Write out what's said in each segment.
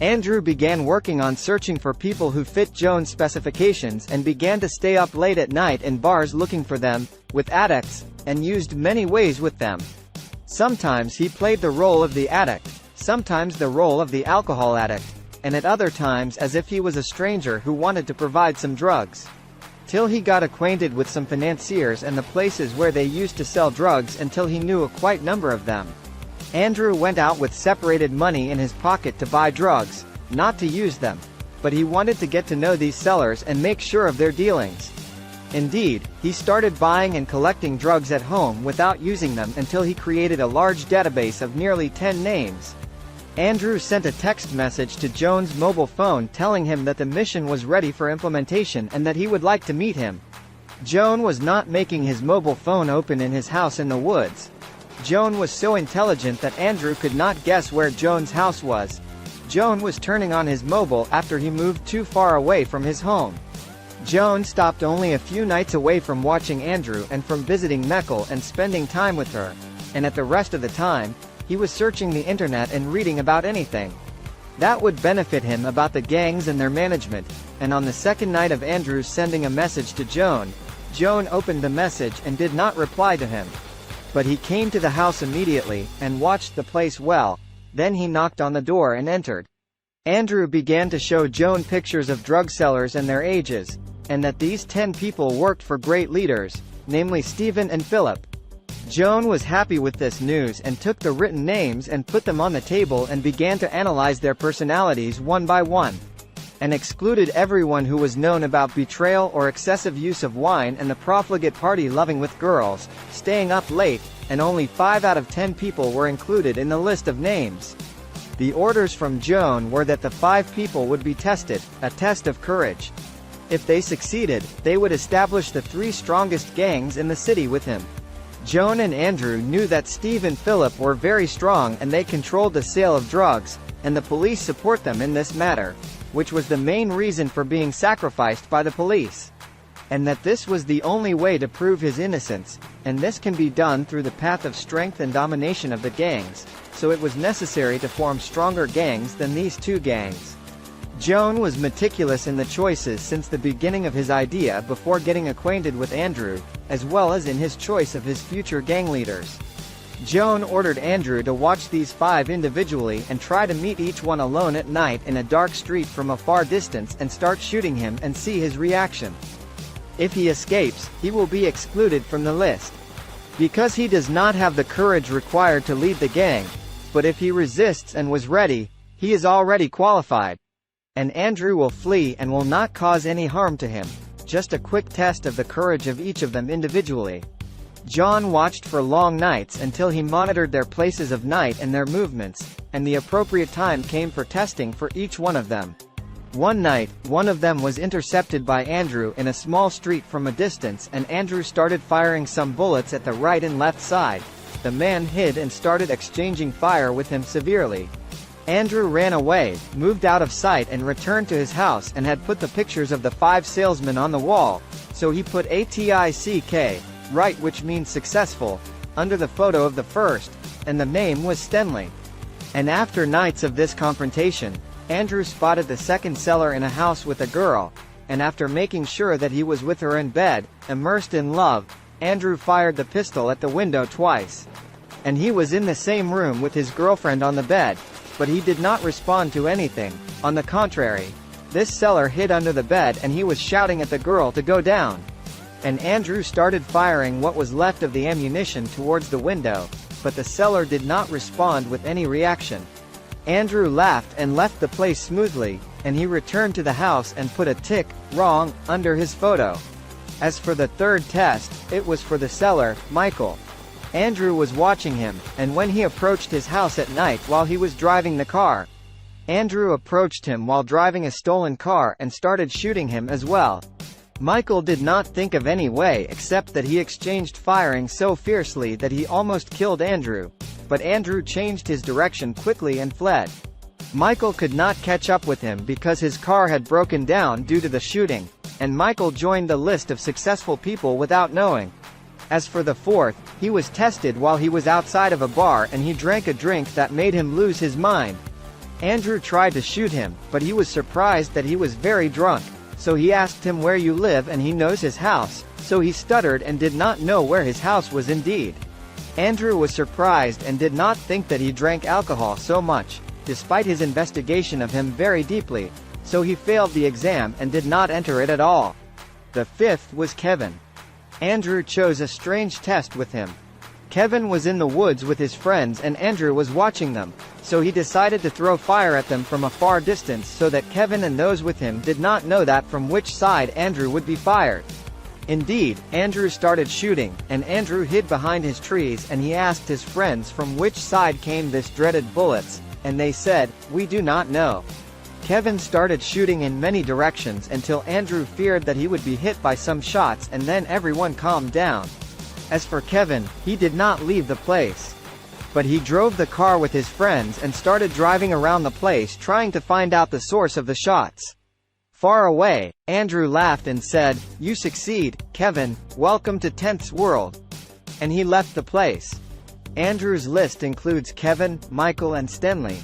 Andrew began working on searching for people who fit Joan's specifications and began to stay up late at night in bars looking for them, with addicts, and used many ways with them. Sometimes he played the role of the addict, sometimes the role of the alcohol addict, and at other times as if he was a stranger who wanted to provide some drugs. Till he got acquainted with some financiers and the places where they used to sell drugs until he knew a quite number of them. Andrew went out with separated money in his pocket to buy drugs, not to use them, but he wanted to get to know these sellers and make sure of their dealings. Indeed, he started buying and collecting drugs at home without using them until he created a large database of nearly 10 names. Andrew sent a text message to Joan's mobile phone telling him that the mission was ready for implementation and that he would like to meet him. Joan was not making his mobile phone open in his house in the woods. Joan was so intelligent that Andrew could not guess where Joan's house was. Joan was turning on his mobile after he moved too far away from his home. Joan stopped only a few nights away from watching Andrew and from visiting Meckel and spending time with her, and at the rest of the time, he was searching the internet and reading about anything that would benefit him about the gangs and their management. And on the second night of Andrew's sending a message to Joan, Joan opened the message and did not reply to him. But he came to the house immediately, and watched the place well, then he knocked on the door and entered. Andrew began to show Joan pictures of drug sellers and their ages, and that these 10 people worked for great leaders, namely Stephen and Philip. Joan was happy with this news and took the written names and put them on the table and began to analyze their personalities one by one, and excluded everyone who was known about betrayal or excessive use of wine and the profligate party loving with girls, staying up late, and only 5 out of 10 people were included in the list of names. The orders from Joan were that the 5 people would be tested, a test of courage. If they succeeded, they would establish the 3 strongest gangs in the city with him. Joan and Andrew knew that Steve and Philip were very strong and they controlled the sale of drugs, and the police support them in this matter, which was the main reason for being sacrificed by the police. And that this was the only way to prove his innocence, and this can be done through the path of strength and domination of the gangs, so it was necessary to form stronger gangs than these 2 gangs. Joan was meticulous in the choices since the beginning of his idea before getting acquainted with Andrew, as well as in his choice of his future gang leaders. Joan ordered Andrew to watch these 5 individually and try to meet each one alone at night in a dark street from a far distance and start shooting him and see his reaction. If he escapes, he will be excluded from the list, because he does not have the courage required to lead the gang, but if he resists and was ready, he is already qualified. And Andrew will flee and will not cause any harm to him, just a quick test of the courage of each of them individually. John watched for long nights until he monitored their places of night and their movements, and the appropriate time came for testing for each one of them. One night, one of them was intercepted by Andrew in a small street from a distance, and Andrew started firing some bullets at the right and left side. The man hid and started exchanging fire with him severely. Andrew ran away, moved out of sight and returned to his house and had put the pictures of the 5 salesmen on the wall, so he put ATICK, right, which means successful, under the photo of the first, and the name was Stenley. And after nights of this confrontation, Andrew spotted the second seller in a house with a girl, and after making sure that he was with her in bed, immersed in love, Andrew fired the pistol at the window twice. And he was in the same room with his girlfriend on the bed, but he did not respond to anything. On the contrary, this seller hid under the bed and he was shouting at the girl to go down. And Andrew started firing what was left of the ammunition towards the window, but the seller did not respond with any reaction. Andrew laughed and left the place smoothly, and he returned to the house and put a tick, wrong, under his photo. As for the third test, it was for the seller, Michael. Andrew was watching him, and when he approached his house at night while he was driving the car, Andrew approached him while driving a stolen car and started shooting him as well. Michael did not think of any way except that he exchanged firing so fiercely that he almost killed Andrew, but Andrew changed his direction quickly and fled. Michael could not catch up with him because his car had broken down due to the shooting, and Michael joined the list of successful people without knowing. As for the fourth, he was tested while he was outside of a bar and he drank a drink that made him lose his mind. Andrew tried to shoot him, but he was surprised that he was very drunk. So he asked him where you live, and he knows his house, so he stuttered and did not know where his house was indeed. Andrew was surprised and did not think that he drank alcohol so much, despite his investigation of him very deeply, so he failed the exam and did not enter it at all. The fifth was Kevin. Andrew chose a strange test with him. Kevin was in the woods with his friends and Andrew was watching them, so he decided to throw fire at them from a far distance so that Kevin and those with him did not know that from which side Andrew would be fired. Indeed, Andrew started shooting, and Andrew hid behind his trees and he asked his friends from which side came this dreaded bullets, and they said, "We do not know." Kevin started shooting in many directions until Andrew feared that he would be hit by some shots, and then everyone calmed down. As for Kevin, he did not leave the place. But he drove the car with his friends and started driving around the place trying to find out the source of the shots. Far away, Andrew laughed and said, "You succeed, Kevin, welcome to 10th World." And he left the place. Andrew's list includes Kevin, Michael and Stanley.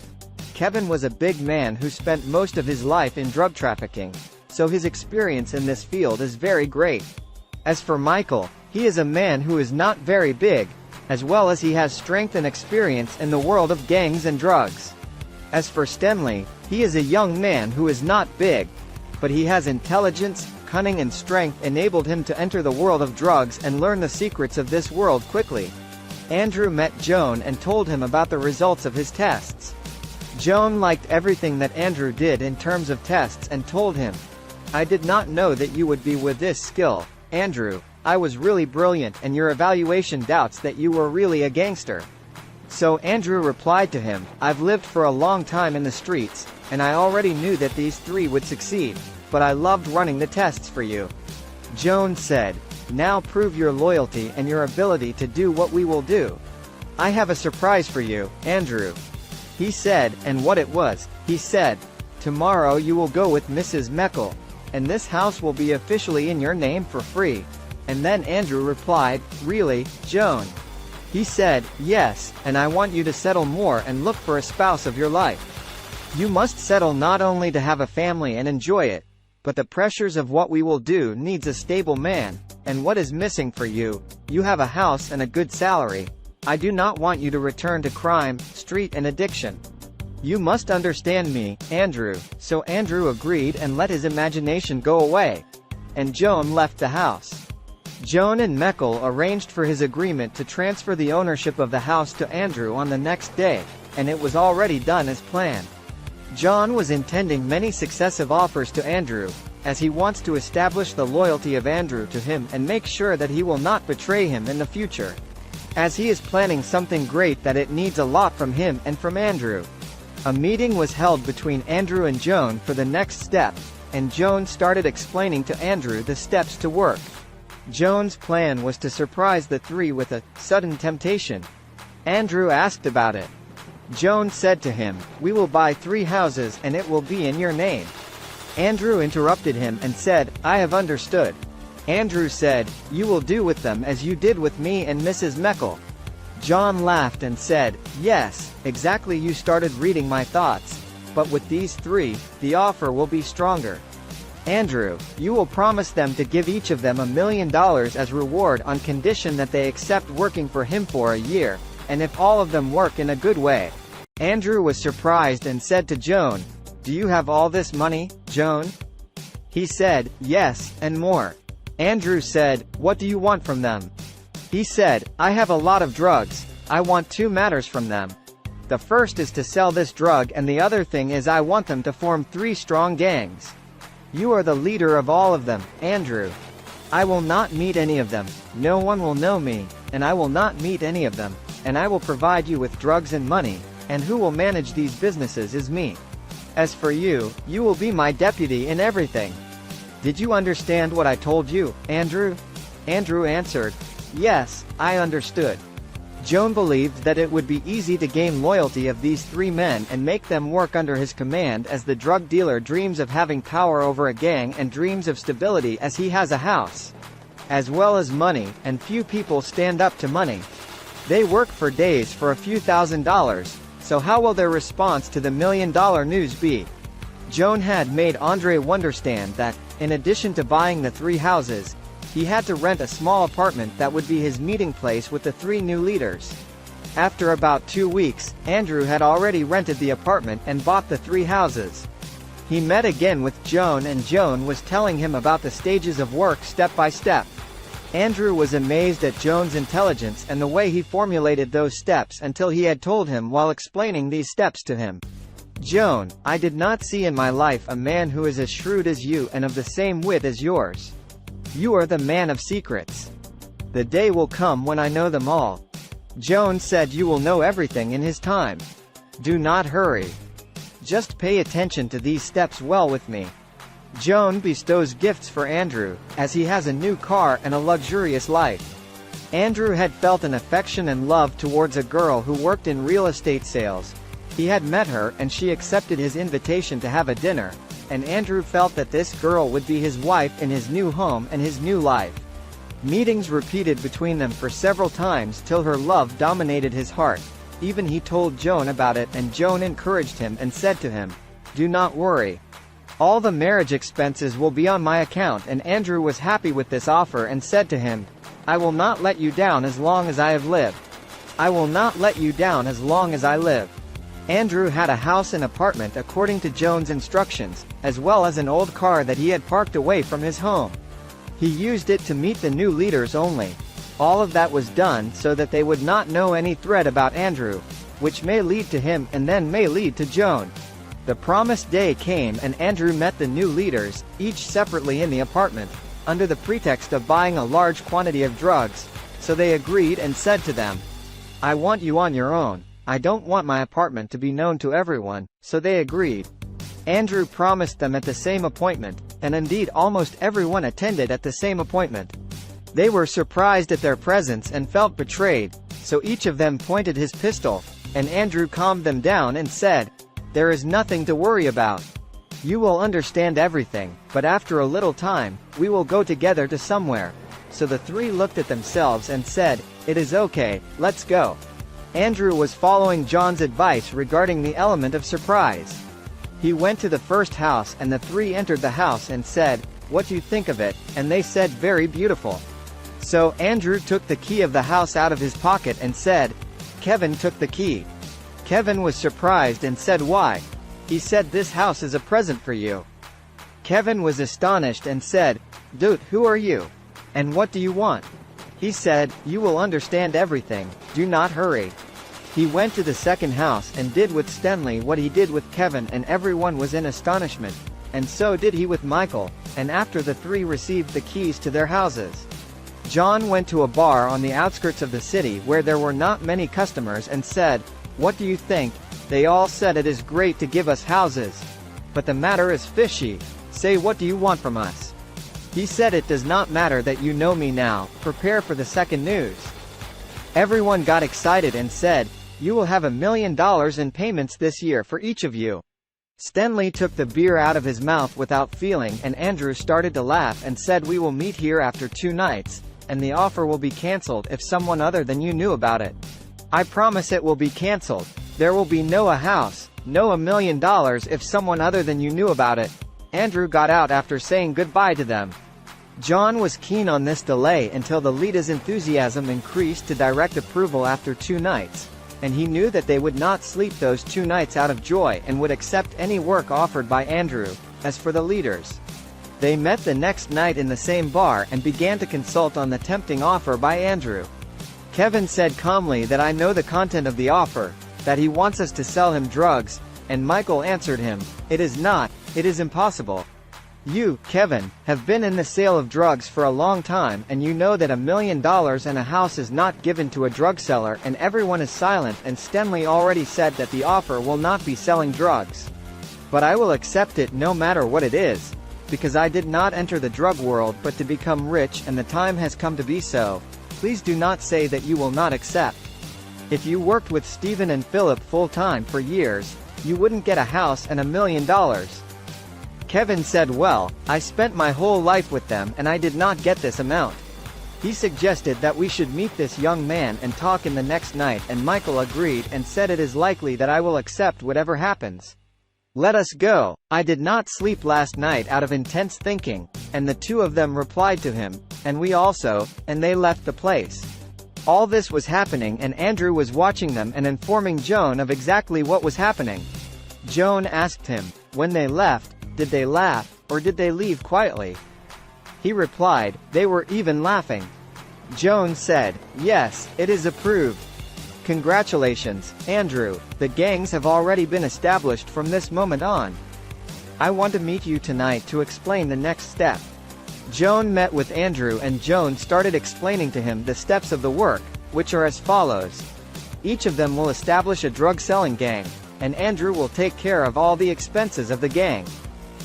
Kevin was a big man who spent most of his life in drug trafficking, so his experience in this field is very great. As for Michael, he is a man who is not very big, as well as he has strength and experience in the world of gangs and drugs. As for Stanley, he is a young man who is not big, but he has intelligence, cunning and strength enabled him to enter the world of drugs and learn the secrets of this world quickly. Andrew met Joan and told him about the results of his tests. Joan liked everything that Andrew did in terms of tests and told him, "I did not know that you would be with this skill, Andrew. I was really brilliant and your evaluation doubts that you were really a gangster." So Andrew replied to him, "I've lived for a long time in the streets, and I already knew that these three would succeed, but I loved running the tests for you." Joan said, "Now prove your loyalty and your ability to do what we will do. I have a surprise for you, Andrew." He said, "And what it was?" He said, "Tomorrow you will go with Mrs. Meckel, and this house will be officially in your name for free." And then Andrew replied, "Really, Joan?" He said, "Yes, and I want you to settle more and look for a spouse of your life. You must settle not only to have a family and enjoy it, but the pressures of what we will do needs a stable man, and what is missing for you? You have a house and a good salary. I do not want you to return to crime, street and addiction. You must understand me, Andrew." So Andrew agreed and let his imagination go away. And Joan left the house. Joan and Meckel arranged for his agreement to transfer the ownership of the house to Andrew on the next day, and it was already done as planned. John was intending many successive offers to Andrew, as he wants to establish the loyalty of Andrew to him and make sure that he will not betray him in the future. As he is planning something great that it needs a lot from him and from Andrew. A meeting was held between Andrew and Joan for the next step, and Joan started explaining to Andrew the steps to work. Joan's plan was to surprise the three with a sudden temptation. Andrew asked about it. Joan said to him, "We will buy 3 houses and it will be in your name." Andrew interrupted him and said, "I have understood." Andrew said, "You will do with them as you did with me and Mrs. Meckel." John laughed and said, "Yes, exactly, you started reading my thoughts. But with these 3, the offer will be stronger. Andrew, you will promise them to give each of them $1 million as reward on condition that they accept working for him for a year, and if all of them work in a good way." Andrew was surprised and said to Joan, "Do you have all this money, Joan?" He said, "Yes, and more." Andrew said, "What do you want from them?" He said, "I have a lot of drugs. I want 2 matters from them. The first is to sell this drug and the other thing is I want them to form 3 strong gangs. You are the leader of all of them, Andrew. I will not meet any of them, no one will know me, and I will not meet any of them, and I will provide you with drugs and money, and who will manage these businesses is me. As for you, you will be my deputy in everything. Did you understand what I told you, Andrew?" Andrew answered, "Yes, I understood." Joan believed that it would be easy to gain loyalty of these 3 men and make them work under his command, as the drug dealer dreams of having power over a gang and dreams of stability as he has a house, as well as money, and few people stand up to money. They work for days for a few $1,000s, So how will their response to the $1 million news be? Joan had made Andre understand that, in addition to buying the 3 houses, he had to rent a small apartment that would be his meeting place with the 3 new leaders. After about 2 weeks, Andrew had already rented the apartment and bought the 3 houses. He met again with Joan and Joan was telling him about the stages of work step by step. Andrew was amazed at Joan's intelligence and the way he formulated those steps until he had told him while explaining these steps to him. Joan, I did not see in my life a man who is as shrewd as you and of the same wit as yours. You are the man of secrets. The day will come when I know them all. Joan said you will know everything in his time. Do not hurry. Just pay attention to these steps well with me. Joan bestows gifts for Andrew, as he has a new car and a luxurious life. Andrew had felt an affection and love towards a girl who worked in real estate sales. He had met her and she accepted his invitation to have a dinner, and Andrew felt that this girl would be his wife in his new home and his new life. Meetings repeated between them for several times till her love dominated his heart. Even he told Joan about it and Joan encouraged him and said to him, "Do not worry. All the marriage expenses will be on my account," and Andrew was happy with this offer and said to him, "I will not let you down as long as I have lived. I will not let you down as long as I live." Andrew had a house and apartment according to Joan's instructions, as well as an old car that he had parked away from his home. He used it to meet the new leaders only. All of that was done so that they would not know any thread about Andrew, which may lead to him and then may lead to Joan. The promised day came and Andrew met the new leaders, each separately in the apartment, under the pretext of buying a large quantity of drugs, so they agreed and said to them, "I want you on your own. I don't want my apartment to be known to everyone," so they agreed. Andrew promised them at the same appointment, and indeed almost everyone attended at the same appointment. They were surprised at their presence and felt betrayed, so each of them pointed his pistol, and Andrew calmed them down and said, "There is nothing to worry about. You will understand everything, but after a little time, we will go together to somewhere." So the 3 looked at themselves and said, "It is okay, let's go." Andrew was following John's advice regarding the element of surprise. He went to the first house and the 3 entered the house and said, "What do you think of it?" And they said, "Very beautiful." So Andrew took the key of the house out of his pocket and said, "Kevin took the key." Kevin was surprised and said, "Why?" He said, "This house is a present for you." Kevin was astonished and said, "Dude, who are you? And what do you want?" He said, "You will understand everything, do not hurry." He went to the second house and did with Stanley what he did with Kevin, and everyone was in astonishment, and so did he with Michael, and after the 3 received the keys to their houses. John went to a bar on the outskirts of the city where there were not many customers and said, "What do you think?" They all said, "It is great to give us houses. But the matter is fishy. Say, what do you want from us?" He said, "It does not matter that you know me now, prepare for the second news." Everyone got excited and said, "You will have $1 million in payments this year for each of you." Stanley took the beer out of his mouth without feeling, and Andrew started to laugh and said, "We will meet here after 2 nights, and the offer will be cancelled if someone other than you knew about it. I promise it will be cancelled. There will be no a house, no $1 million if someone other than you knew about it." Andrew got out after saying goodbye to them. John was keen on this delay until the leader's enthusiasm increased to direct approval after 2 nights, and he knew that they would not sleep those 2 nights out of joy and would accept any work offered by Andrew. As for the leaders, they met the next night in the same bar and began to consult on the tempting offer by Andrew. Kevin said calmly that "I know the content of the offer, that he wants us to sell him drugs," and Michael answered him, "It is not, it is impossible. You, Kevin, have been in the sale of drugs for a long time and you know that $1 million and a house is not given to a drug seller," and everyone is silent, and Stanley already said that the offer will not be selling drugs. "But I will accept it no matter what it is, because I did not enter the drug world but to become rich, and the time has come to be so. Please do not say that you will not accept. If you worked with Stephen and Philip full-time for years, you wouldn't get a house and $1 million. Kevin said, "Well, I spent my whole life with them and I did not get this amount." He suggested that we should meet this young man and talk in the next night, and Michael agreed and said it is likely that I will accept whatever happens. Let us go. I did not sleep last night out of intense thinking, and the two of them replied to him, and we also, and they left the place. All this was happening and Andrew was watching them and informing Joan of exactly what was happening. Joan asked him, when they left, did they laugh, or did they leave quietly? He replied, they were even laughing. Joan said, yes, it is approved. Congratulations, Andrew, the gangs have already been established from this moment on. I want to meet you tonight to explain the next step. Joan met with Andrew and Joan started explaining to him the steps of the work, which are as follows. Each of them will establish a drug-selling gang, and Andrew will take care of all the expenses of the gang.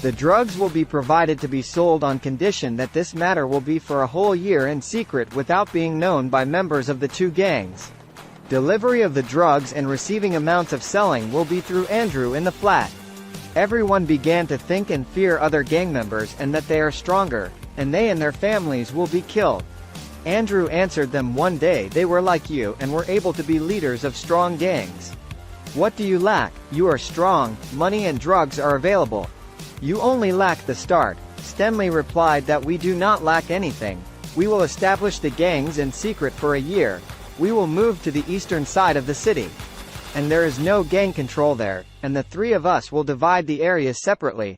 The drugs will be provided to be sold on condition that this matter will be for a whole year in secret without being known by members of the two gangs. Delivery of the drugs and receiving amounts of selling will be through Andrew in the flat. Everyone began to think and fear other gang members and that they are stronger, and they and their families will be killed. Andrew answered them one day they were like you and were able to be leaders of strong gangs. What do you lack? You are strong, money and drugs are available. You only lack the start. Stanley replied that we do not lack anything. We will establish the gangs in secret for a year. We will move to the eastern side of the city. And there is no gang control there, and the three of us will divide the areas separately.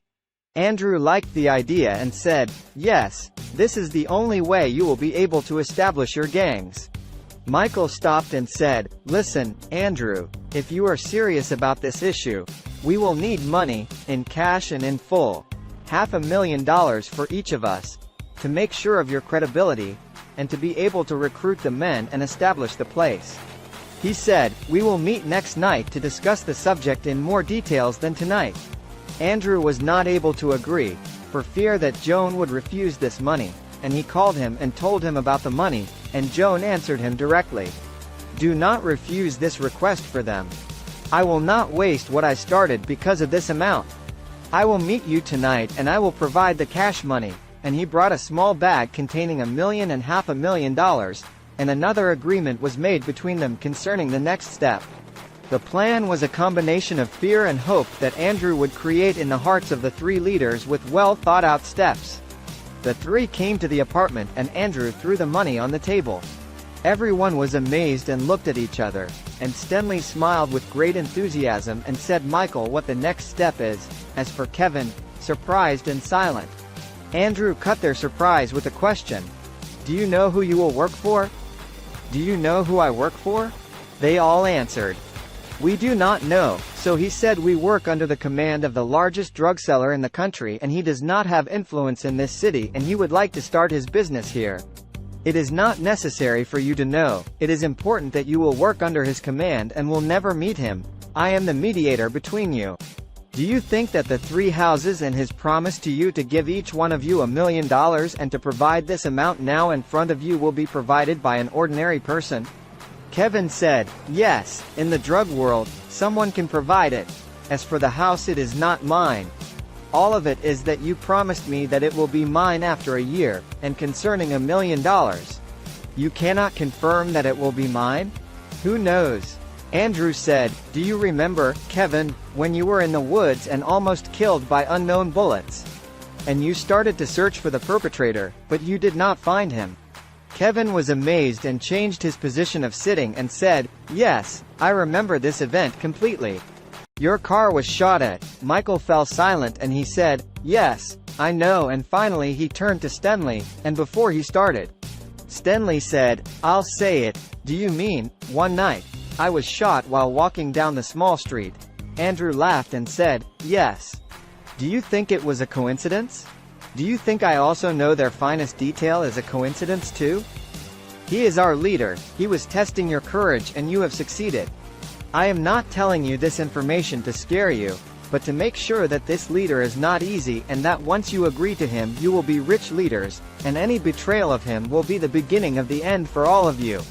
Andrew liked the idea and said, yes, this is the only way you will be able to establish your gangs. Michael stopped and said, listen, Andrew, if you are serious about this issue, we will need money, in cash and in full. $500,000 for each of us. To make sure of your credibility, and to be able to recruit the men and establish the place. He said, we will meet next night to discuss the subject in more details than tonight. Andrew was not able to agree, for fear that Joan would refuse this money, and he called him and told him about the money, and Joan answered him directly. Do not refuse this request for them. I will not waste what I started because of this amount. I will meet you tonight and I will provide the cash money, and he brought a small bag containing $1.5 million, and another agreement was made between them concerning the next step. The plan was a combination of fear and hope that Andrew would create in the hearts of the three leaders with well thought out steps. The three came to the apartment and Andrew threw the money on the table. Everyone was amazed and looked at each other, and Stanley smiled with great enthusiasm and said Michael what the next step is. As for Kevin, surprised and silent. Andrew cut their surprise with a question. Do you know who you will work for? Do you know who I work for? They all answered. We do not know, so he said we work under the command of the largest drug seller in the country and he does not have influence in this city and he would like to start his business here. It is not necessary for you to know, it is important that you will work under his command and will never meet him. I am the mediator between you. Do you think that the three houses and his promise to you to give each one of you $1 million and to provide this amount now in front of you will be provided by an ordinary person? Kevin said, yes, in the drug world, someone can provide it. As for the house, it is not mine. All of it is that you promised me that it will be mine after a year, and concerning $1 million. You cannot confirm that it will be mine? Who knows? Andrew said, do you remember, Kevin, when you were in the woods and almost killed by unknown bullets? And you started to search for the perpetrator, but you did not find him. Kevin was amazed and changed his position of sitting and said, yes, I remember this event completely. Your car was shot at. Michael fell silent and he said, yes, I know, and finally he turned to Stanley, and before he started. Stanley said, I'll say it. Do you mean, one night, I was shot while walking down the small street? Andrew laughed and said, yes. Do you think it was a coincidence? Do you think I also know their finest detail is a coincidence too? He is our leader, he was testing your courage and you have succeeded. I am not telling you this information to scare you, but to make sure that this leader is not easy and that once you agree to him you will be rich leaders, and any betrayal of him will be the beginning of the end for all of you.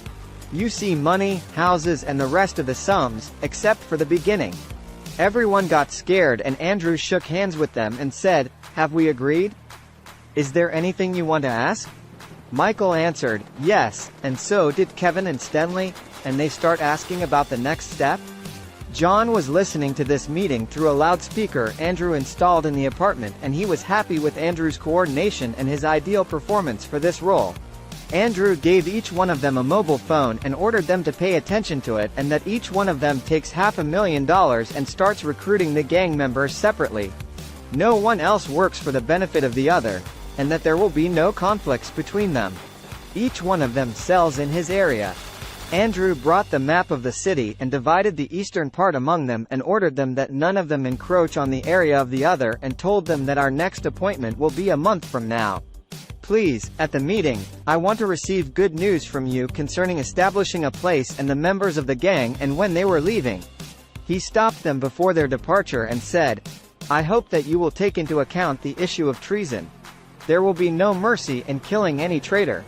You see money, houses and the rest of the sums, except for the beginning. Everyone got scared and Andrew shook hands with them and said, have we agreed? Is there anything you want to ask? Michael answered, yes, and so did Kevin and Stanley, and they start asking about the next step? John was listening to this meeting through a loudspeaker Andrew installed in the apartment, and he was happy with Andrew's coordination and his ideal performance for this role. Andrew gave each one of them a mobile phone and ordered them to pay attention to it, and that each one of them takes $500,000 and starts recruiting the gang members separately. No one else works for the benefit of the other, and that there will be no conflicts between them. Each one of them sells in his area. Andrew brought the map of the city and divided the eastern part among them and ordered them that none of them encroach on the area of the other, and told them that our next appointment will be a month from now. Please, at the meeting, I want to receive good news from you concerning establishing a place and the members of the gang and when they were leaving. He stopped them before their departure and said, I hope that you will take into account the issue of treason. There will be no mercy in killing any traitor.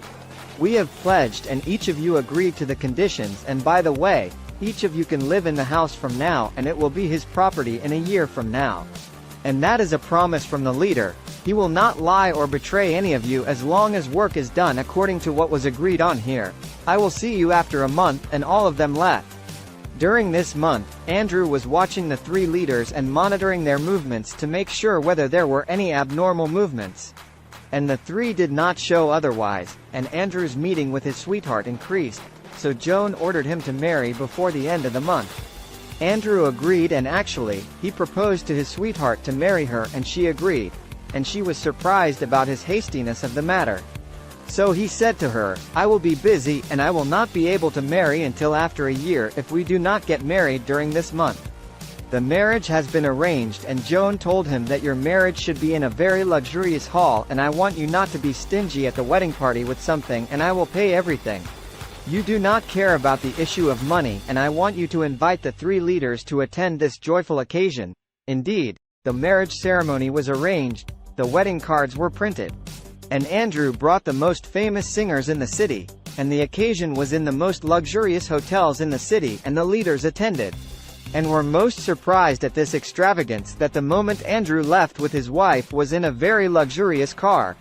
We have pledged and each of you agreed to the conditions, and by the way, each of you can live in the house from now and it will be his property in a year from now. And that is a promise from the leader. He will not lie or betray any of you as long as work is done according to what was agreed on here. I will see you after a month, and all of them left. During this month, Andrew was watching the three leaders and monitoring their movements to make sure whether there were any abnormal movements. And the three did not show otherwise, and Andrew's meeting with his sweetheart increased, so Joan ordered him to marry before the end of the month. Andrew agreed, and actually, he proposed to his sweetheart to marry her, and she agreed, and she was surprised about his hastiness of the matter. So he said to her, I will be busy and I will not be able to marry until after a year if we do not get married during this month. The marriage has been arranged, and Joan told him that your marriage should be in a very luxurious hall, and I want you not to be stingy at the wedding party with something, and I will pay everything. You do not care about the issue of money, and I want you to invite the three leaders to attend this joyful occasion. Indeed, the marriage ceremony was arranged, the wedding cards were printed, and Andrew brought the most famous singers in the city, and the occasion was in the most luxurious hotels in the city, and the leaders attended, and were most surprised at this extravagance that the moment Andrew left with his wife was in a very luxurious car.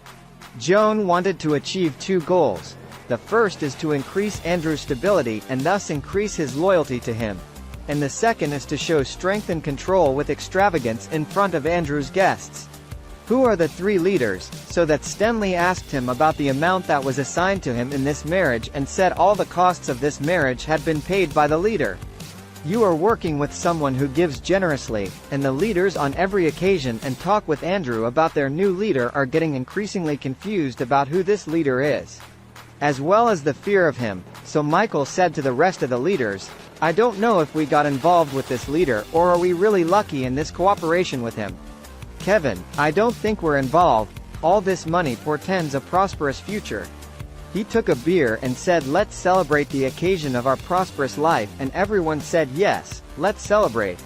Joan wanted to achieve two goals. The first is to increase Andrew's stability and thus increase his loyalty to him. And the second is to show strength and control with extravagance in front of Andrew's guests. Who are the three leaders? So that Stanley asked him about the amount that was assigned to him in this marriage and said all the costs of this marriage had been paid by the leader. You are working with someone who gives generously, and the leaders on every occasion and talk with Andrew about their new leader are getting increasingly confused about who this leader is, as well as the fear of him. So Michael said to the rest of the leaders, I don't know if we got involved with this leader, or are we really lucky in this cooperation with him. Kevin, I don't think we're involved. All this money portends a prosperous future. He took a beer and said, let's celebrate the occasion of our prosperous life, and everyone said yes, let's celebrate.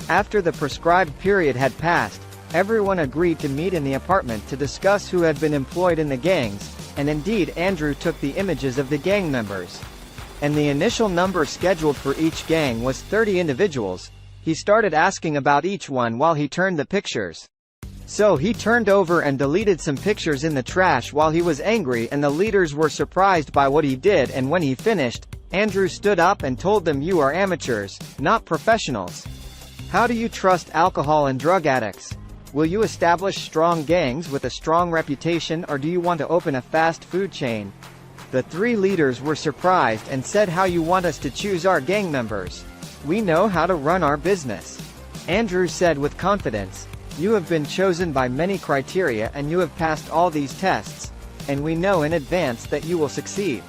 After the prescribed period had passed, everyone agreed to meet in the apartment to discuss who had been employed in the gangs, and indeed Andrew took the images of the gang members. And the initial number scheduled for each gang was 30 individuals. He started asking about each one while he turned the pictures. So he turned over and deleted some pictures in the trash while he was angry, and the leaders were surprised by what he did, and when he finished, Andrew stood up and told them, you are amateurs, not professionals. How do you trust alcohol and drug addicts? Will you establish strong gangs with a strong reputation, or do you want to open a fast food chain? The three leaders were surprised and said, how you want us to choose our gang members? We know how to run our business. Andrew said with confidence, you have been chosen by many criteria and you have passed all these tests, and we know in advance that you will succeed.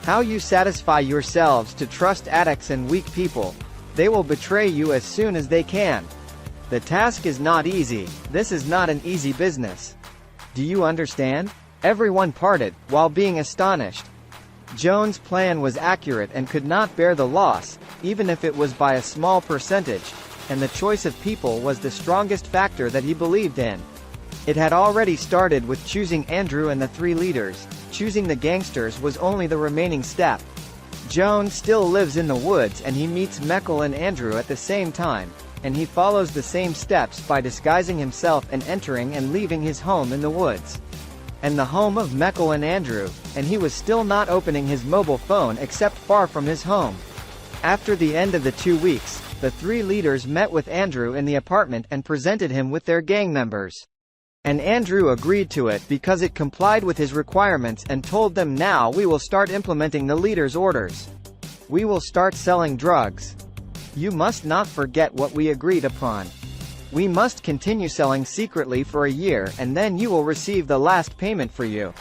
How you satisfy yourselves to trust addicts and weak people? They will betray you as soon as they can. The task is not easy. This is not an easy business. Do you understand? Everyone parted, while being astonished. Joan's plan was accurate and could not bear the loss, even if it was by a small percentage, and the choice of people was the strongest factor that he believed in. It had already started with choosing Andrew and the three leaders. Choosing the gangsters was only the remaining step. Joan still lives in the woods, and he meets Michael and Andrew at the same time, and he follows the same steps by disguising himself and entering and leaving his home in the woods. and the home of Michael and Andrew, and he was still not opening his mobile phone except far from his home. After the end of the 2 weeks, the 3 leaders met with Andrew in the apartment and presented him with their gang members. And Andrew agreed to it because it complied with his requirements and told them, now we will start implementing the leaders' orders. We will start selling drugs. You must not forget what we agreed upon. We must continue selling secretly for a year and then you will receive the last payment for you.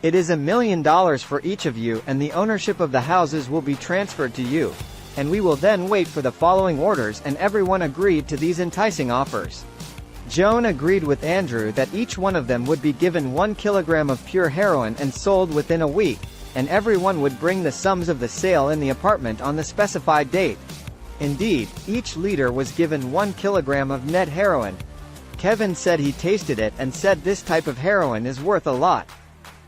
It is $1 million for each of you and the ownership of the houses will be transferred to you. And we will then wait for the following orders, and everyone agreed to these enticing offers. Joan agreed with Andrew that each one of them would be given 1 kilogram of pure heroin and sold within a week, and everyone would bring the sums of the sale in the apartment on the specified date. Indeed, each leader was given 1 kilogram of net heroin. Kevin said he tasted it and said this type of heroin is worth a lot.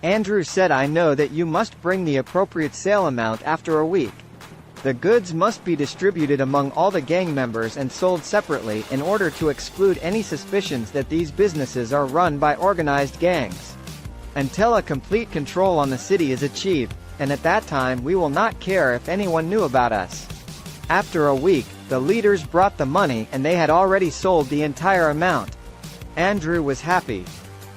Andrew said, I know that you must bring the appropriate sale amount after a week. The goods must be distributed among all the gang members and sold separately in order to exclude any suspicions that these businesses are run by organized gangs. Until a complete control on the city is achieved, and at that time we will not care if anyone knew about us. After a week, the leaders brought the money and they had already sold the entire amount. Andrew was happy.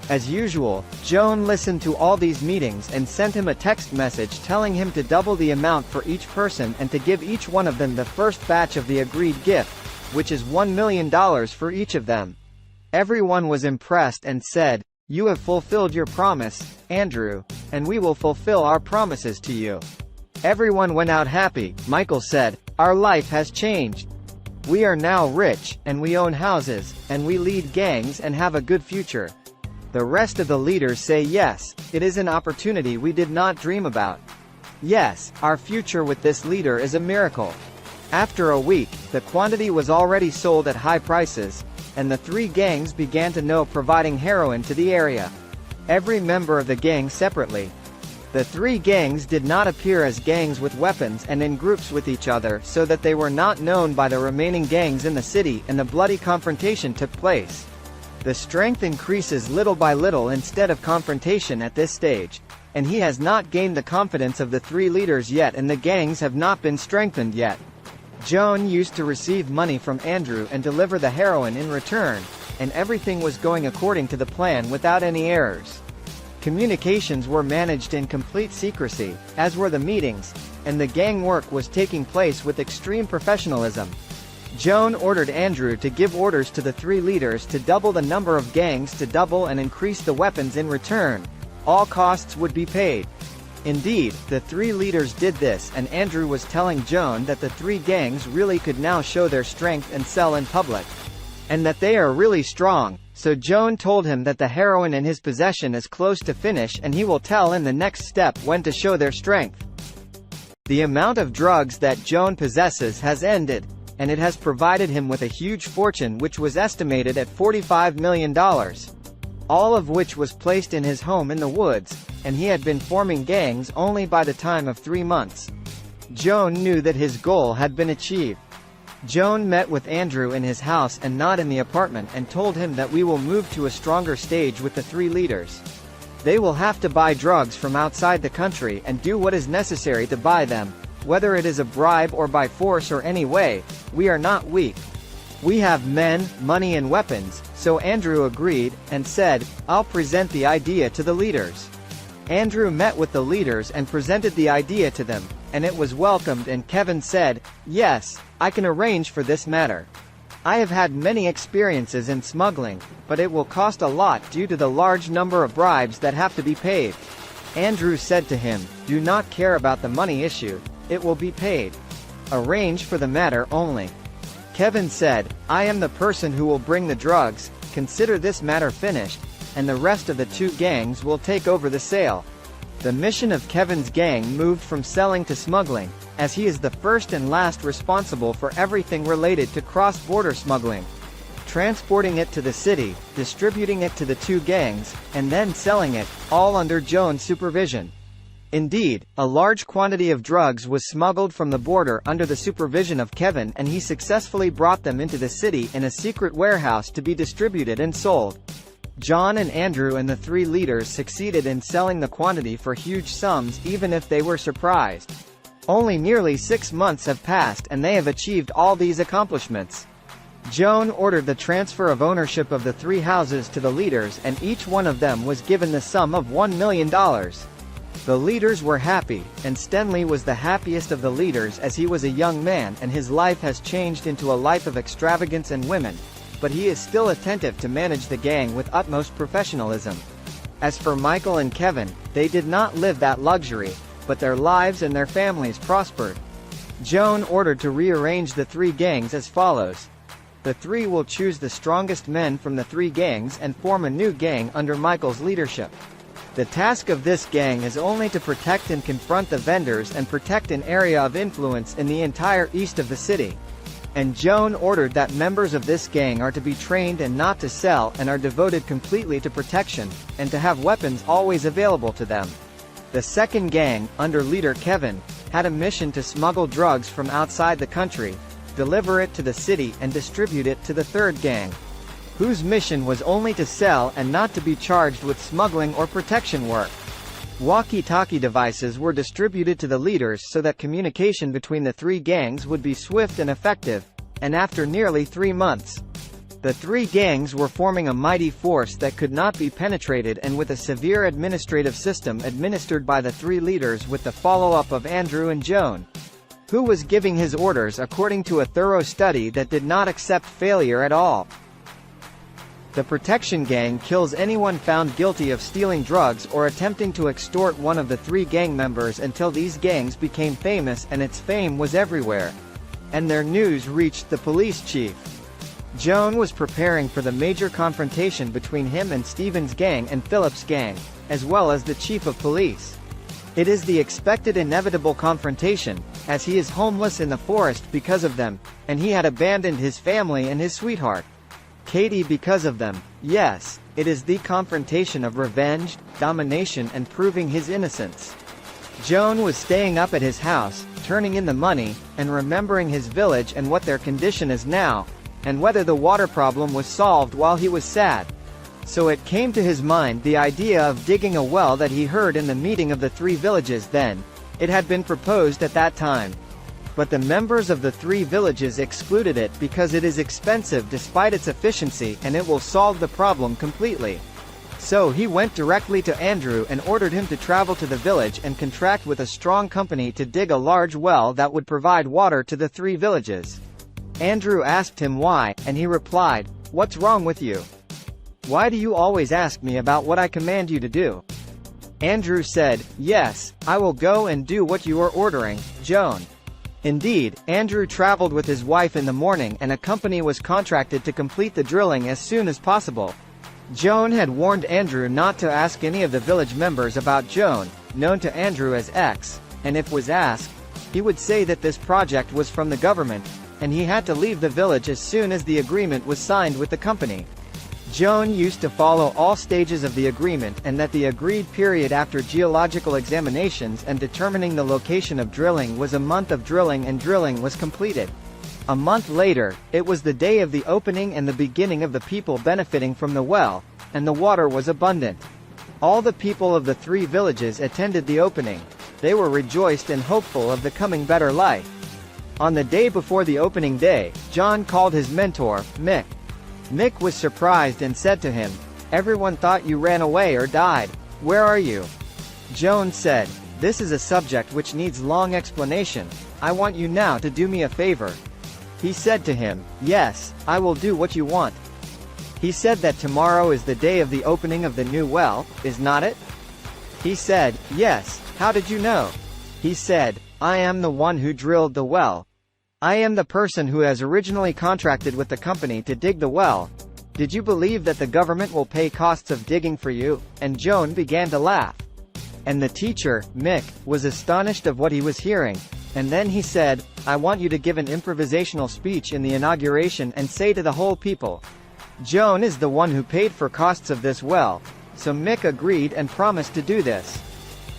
As usual, Joan listened to all these meetings and sent him a text message telling him to double the amount for each person and to give each one of them the first batch of the agreed gift, which is $1 million for each of them. Everyone was impressed and said, you have fulfilled your promise, Andrew, and we will fulfill our promises to you. Everyone went out happy. Michael said, our life has changed. We are now rich, and we own houses, and we lead gangs and have a good future. The rest of the leaders say yes, it is an opportunity we did not dream about. Yes, our future with this leader is a miracle. After a week, the quantity was already sold at high prices, and the 3 gangs began to know providing heroin to the area. Every member of the gang separately. The 3 gangs did not appear as gangs with weapons and in groups with each other so that they were not known by the remaining gangs in the city, and the bloody confrontation took place. The strength increases little by little instead of confrontation at this stage, and he has not gained the confidence of the 3 leaders yet, and the gangs have not been strengthened yet. Joan used to receive money from Andrew and deliver the heroin in return, and everything was going according to the plan without any errors. Communications were managed in complete secrecy, as were the meetings, and the gang work was taking place with extreme professionalism. Joan ordered Andrew to give orders to the 3 leaders to double the number of gangs, to double and increase the weapons in return. All costs would be paid. Indeed, the 3 leaders did this, and Andrew was telling Joan that the 3 gangs really could now show their strength and sell in public. And that they are really strong, so Joan told him that the heroin in his possession is close to finish and he will tell in the next step when to show their strength. The amount of drugs that Joan possesses has ended, and it has provided him with a huge fortune which was estimated at $45 million. All of which was placed in his home in the woods, and he had been forming gangs only by the time of 3 months. Joan knew that his goal had been achieved. Joan met with Andrew in his house and not in the apartment and told him that we will move to a stronger stage with the 3 leaders. They will have to buy drugs from outside the country and do what is necessary to buy them, whether it is a bribe or by force or any way. We are not weak. We have men, money and weapons, so Andrew agreed, and said, I'll present the idea to the leaders. Andrew met with the leaders and presented the idea to them, and it was welcomed, and Kevin said, yes, I can arrange for this matter. I have had many experiences in smuggling, but it will cost a lot due to the large number of bribes that have to be paid. Andrew said to him, do not care about the money issue. It will be paid. Arrange for the matter only. Kevin said, I am the person who will bring the drugs, consider this matter finished, and the rest of the 2 gangs will take over the sale. The mission of Kevin's gang moved from selling to smuggling, as he is the first and last responsible for everything related to cross-border smuggling. Transporting it to the city, distributing it to the 2 gangs, and then selling it, all under Joan's supervision. Indeed, a large quantity of drugs was smuggled from the border under the supervision of Kevin, and he successfully brought them into the city in a secret warehouse to be distributed and sold. John and Andrew and the three leaders succeeded in selling the quantity for huge sums even if they were surprised. Only nearly 6 months have passed and they have achieved all these accomplishments. Joan ordered the transfer of ownership of the 3 houses to the leaders and each one of them was given the sum of $1 million. The leaders were happy, and Stanley was the happiest of the leaders as he was a young man and his life has changed into a life of extravagance and women, but he is still attentive to manage the gang with utmost professionalism. As for Michael and Kevin, they did not live that luxury, but their lives and their families prospered. Joan ordered to rearrange the 3 gangs as follows. The 3 will choose the strongest men from the 3 gangs and form a new gang under Michael's leadership. The task of this gang is only to protect and confront the vendors and protect an area of influence in the entire east of the city. And Joan ordered that members of this gang are to be trained and not to sell and are devoted completely to protection, and to have weapons always available to them. The second gang, under leader Kevin, had a mission to smuggle drugs from outside the country, deliver it to the city and distribute it to the third gang, whose mission was only to sell and not to be charged with smuggling or protection work. Walkie-talkie devices were distributed to the leaders so that communication between the 3 gangs would be swift and effective, and after nearly 3 months, the 3 gangs were forming a mighty force that could not be penetrated and with a severe administrative system administered by the 3 leaders with the follow-up of Andrew and Joan, who was giving his orders according to a thorough study that did not accept failure at all. The protection gang kills anyone found guilty of stealing drugs or attempting to extort one of the 3 gang members until these gangs became famous and its fame was everywhere, and their news reached the police chief. Joan was preparing for the major confrontation between him and Stephen's gang and Philip's gang, as well as the chief of police. It is the expected inevitable confrontation, as he is homeless in the forest because of them, and he had abandoned his family and his sweetheart, Katie, because of them. Yes, it is the confrontation of revenge, domination and proving his innocence. Joan was staying up at his house, turning in the money, and remembering his village and what their condition is now, and whether the water problem was solved while he was sad. So it came to his mind the idea of digging a well that he heard in the meeting of the 3 villages then. It had been proposed at that time, but the members of the 3 villages excluded it because it is expensive despite its efficiency and it will solve the problem completely. So he went directly to Andrew and ordered him to travel to the village and contract with a strong company to dig a large well that would provide water to the 3 villages. Andrew asked him why, and he replied, "What's wrong with you? Why do you always ask me about what I command you to do?" Andrew said, "Yes, I will go and do what you are ordering, Joan." Indeed, Andrew traveled with his wife in the morning and a company was contracted to complete the drilling as soon as possible. Joan had warned Andrew not to ask any of the village members about Joan, known to Andrew as X, and if was asked, he would say that this project was from the government, and he had to leave the village as soon as the agreement was signed with the company. Joan used to follow all stages of the agreement and that the agreed period after geological examinations and determining the location of drilling was a month of drilling and drilling was completed. A month later, it was the day of the opening and the beginning of the people benefiting from the well, and the water was abundant. All the people of the 3 villages attended the opening. They were rejoiced and hopeful of the coming better life. On the day before the opening day, John called his mentor, Mick. Mick was surprised and said to him, "Everyone thought you ran away or died. Where are you?" Joan said, "This is a subject which needs long explanation. I want you now to do me a favor." He said to him, "Yes, I will do what you want." He said that tomorrow is the day of the opening of the new well, is not it? He said, "Yes, how did you know?" He said, "I am the one who drilled the well. I am the person who has originally contracted with the company to dig the well. Did you believe that the government will pay costs of digging for you?" And Joan began to laugh. And the teacher, Mick, was astonished of what he was hearing. And then he said, "I want you to give an improvisational speech in the inauguration and say to the whole people, 'Joan is the one who paid for costs of this well.'" So Mick agreed and promised to do this.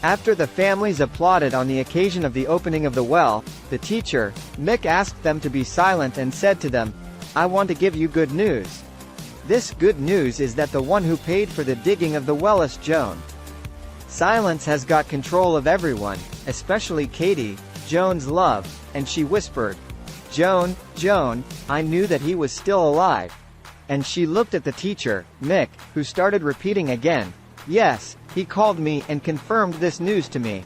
After the families applauded on the occasion of the opening of the well, the teacher, Mick, asked them to be silent and said to them, "I want to give you good news. This good news is that the one who paid for the digging of the well is Joan. Silence has got control of everyone, especially Katie, Joan's love, and she whispered, "Joan, Joan, I knew that he was still alive." And she looked at the teacher, Mick, who started repeating again, "Yes, he called me and confirmed this news to me.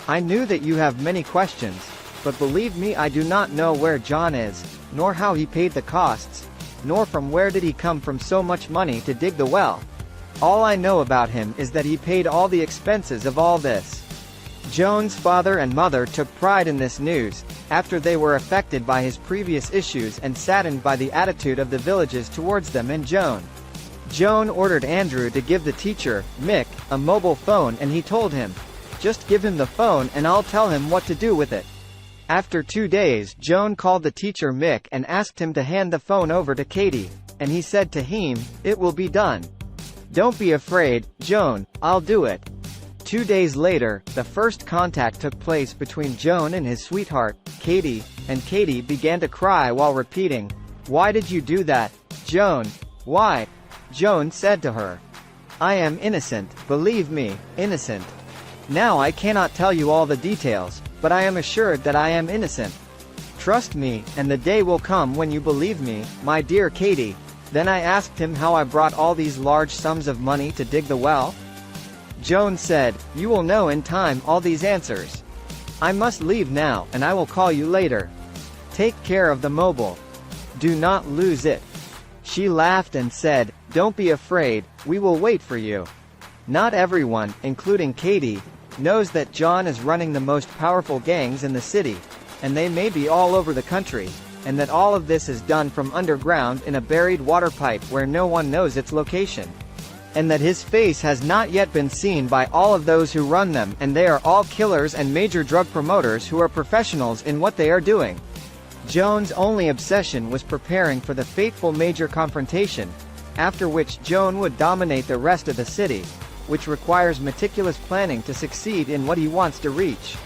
I knew that you have many questions, but believe me, I do not know where John is, nor how he paid the costs, nor from where did he come from so much money to dig the well. All I know about him is that he paid all the expenses of all this." Joan's father and mother took pride in this news, after they were affected by his previous issues and saddened by the attitude of the villages towards them and Joan. Joan ordered Andrew to give the teacher, Mick, a mobile phone, and he told him, "Just give him the phone and I'll tell him what to do with it." After 2 days, Joan called the teacher Mick and asked him to hand the phone over to Katie, and he said to him, "It will be done. Don't be afraid, Joan, I'll do it." 2 days later, the first contact took place between Joan and his sweetheart, Katie, and Katie began to cry while repeating, "Why did you do that, Joan? Why?" Joan said to her, "I am innocent, believe me, innocent. Now I cannot tell you all the details, but I am assured that I am innocent. Trust me, and the day will come when you believe me, my dear Katie." Then I asked him how I brought all these large sums of money to dig the well. Joan said, "You will know in time all these answers. I must leave now, and I will call you later. Take care of the mobile. Do not lose it." She laughed and said, "Don't be afraid, we will wait for you." Not everyone, including Katie, knows that John is running the most powerful gangs in the city, and they may be all over the country, and that all of this is done from underground in a buried water pipe where no one knows its location. And that his face has not yet been seen by all of those who run them, and they are all killers and major drug promoters who are professionals in what they are doing. Joan's only obsession was preparing for the fateful major confrontation, after which Joan would dominate the rest of the city, which requires meticulous planning to succeed in what he wants to reach.